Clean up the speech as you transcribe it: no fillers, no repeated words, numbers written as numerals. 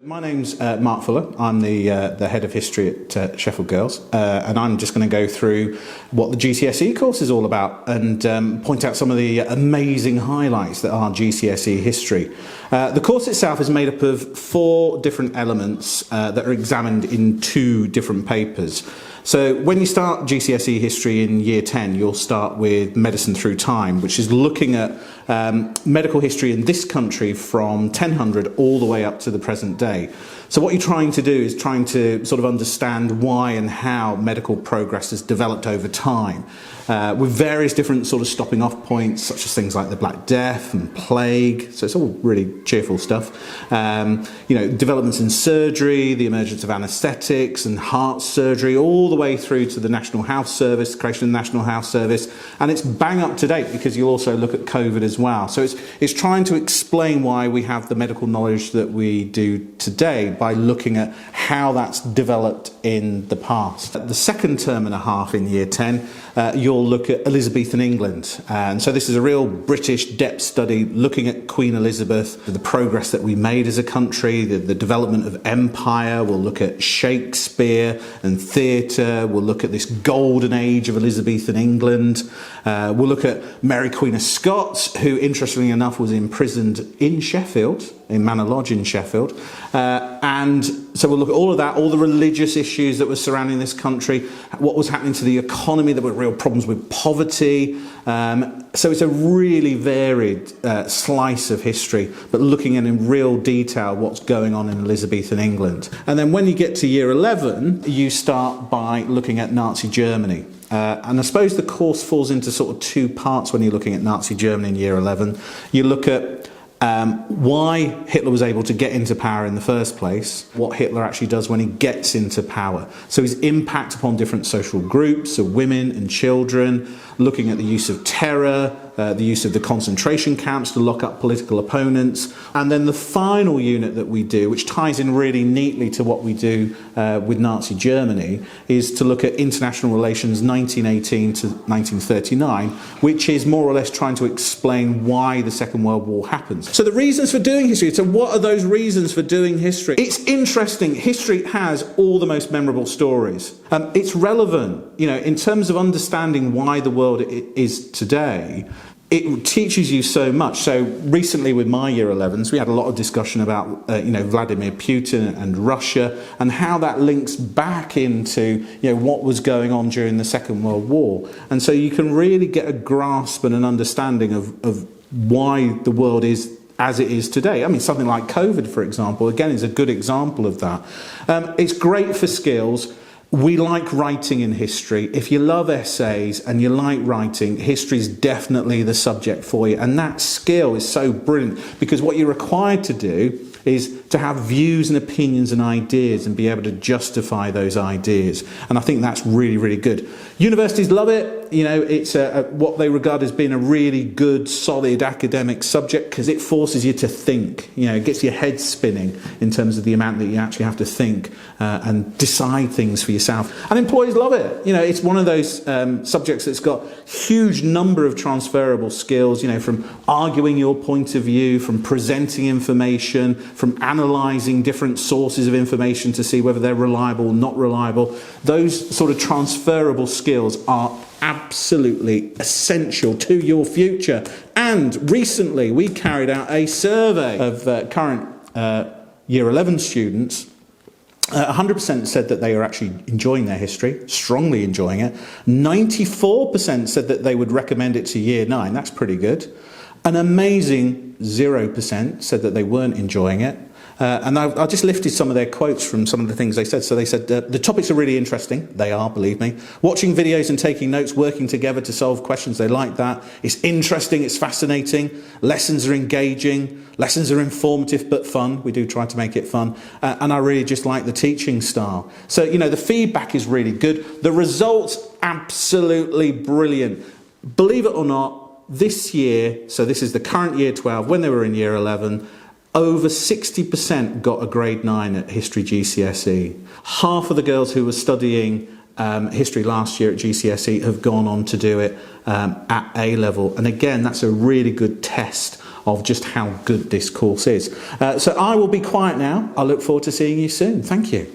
My name's Mark Fuller. I'm the head of history at Sheffield Girls, and I'm just going to go through what the GCSE course is all about and point out some of the amazing highlights that are GCSE history. The course itself is made up of 4 different elements that are examined in 2 different papers. So when you start GCSE history in year 10, you'll start with Medicine Through Time, which is looking at medical history in this country from 1000 all the way up to the present day. So what you're trying to do is trying to sort of understand why and how medical progress has developed over time, with various different sort of stopping off points, such as things like the Black Death and plague. So it's all really cheerful stuff. Developments in surgery, the emergence of anaesthetics and heart surgery, all the way through to the National Health Service, the creation of the National Health Service, and it's bang up to date because you'll also look at COVID as well. So it's trying to explain why we have the medical knowledge that we do today by looking at how that's developed in the past. The second term and a half in year 10, you'll look at Elizabethan England. And so this is a real British depth study looking at Queen Elizabeth, the progress that we made as a country, the development of empire. We'll look at Shakespeare and theatre. We'll look at this golden age of Elizabethan England. We'll look at Mary Queen of Scots, who interestingly enough was imprisoned in Sheffield, in Manor Lodge in Sheffield. And so we'll look at all of that, all the religious issues that were surrounding this country, what was happening to the economy. There were real problems with poverty. So it's a really varied slice of history, but looking at in real detail what's going on in Elizabethan England. And then when you get to year 11, you start by looking at Nazi Germany. And I suppose the course falls into sort of 2 parts when you're looking at Nazi Germany in year 11. You look at why Hitler was able to get into power in the first place, what Hitler actually does when he gets into power. So his impact upon different social groups, so women and children, looking at the use of terror, the use of the concentration camps to lock up political opponents. And then the final unit that we do, which ties in really neatly to what we do with Nazi Germany, is to look at international relations 1918 to 1939, which is more or less trying to explain why the Second World War happens. So the reasons for doing history, so what are those reasons for doing history? It's interesting. History has all the most memorable stories. It's relevant, in terms of understanding why the world is today. It teaches you so much. So recently with my year 11s, we had a lot of discussion about, Vladimir Putin and Russia and how that links back into, what was going on during the Second World War. And so you can really get a grasp and an understanding of why the world is as it is today. I mean, something like COVID, for example, again, is a good example of that. It's great for skills. We like writing in history. If you love essays and you like writing, history is definitely the subject for you. And that skill is so brilliant because what you're required to do is to have views and opinions and ideas and be able to justify those ideas. And I think that's really, really good. Universities love it. It's what they regard as being a really good, solid academic subject because it forces you to think. It gets your head spinning in terms of the amount that you actually have to think and decide things for yourself. And employees love it. It's one of those subjects that's got huge number of transferable skills, from arguing your point of view, from presenting information, from analysing different sources of information to see whether they're reliable or not reliable. Those sort of transferable skills are absolutely essential to your future. And recently we carried out a survey of current year 11 students. 100% said that they are actually enjoying their history, strongly enjoying it. 94% said that they would recommend it to year 9. That's pretty good. An amazing 0% said that they weren't enjoying it. And I just lifted some of their quotes from some of the things they said. So they said, the topics are really interesting. They are, believe me. Watching videos and taking notes, working together to solve questions. They like that. It's interesting. It's fascinating. Lessons are engaging. Lessons are informative but fun. We do try to make it fun. And I really just like the teaching style. So, the feedback is really good. The results, absolutely brilliant. Believe it or not, this year, so this is the current year 12, when they were in year 11, over 60% got a grade 9 at History GCSE. Half of the girls who were studying history last year at GCSE have gone on to do it at A level. And again, that's a really good test of just how good this course is. So I will be quiet now. I look forward to seeing you soon. Thank you.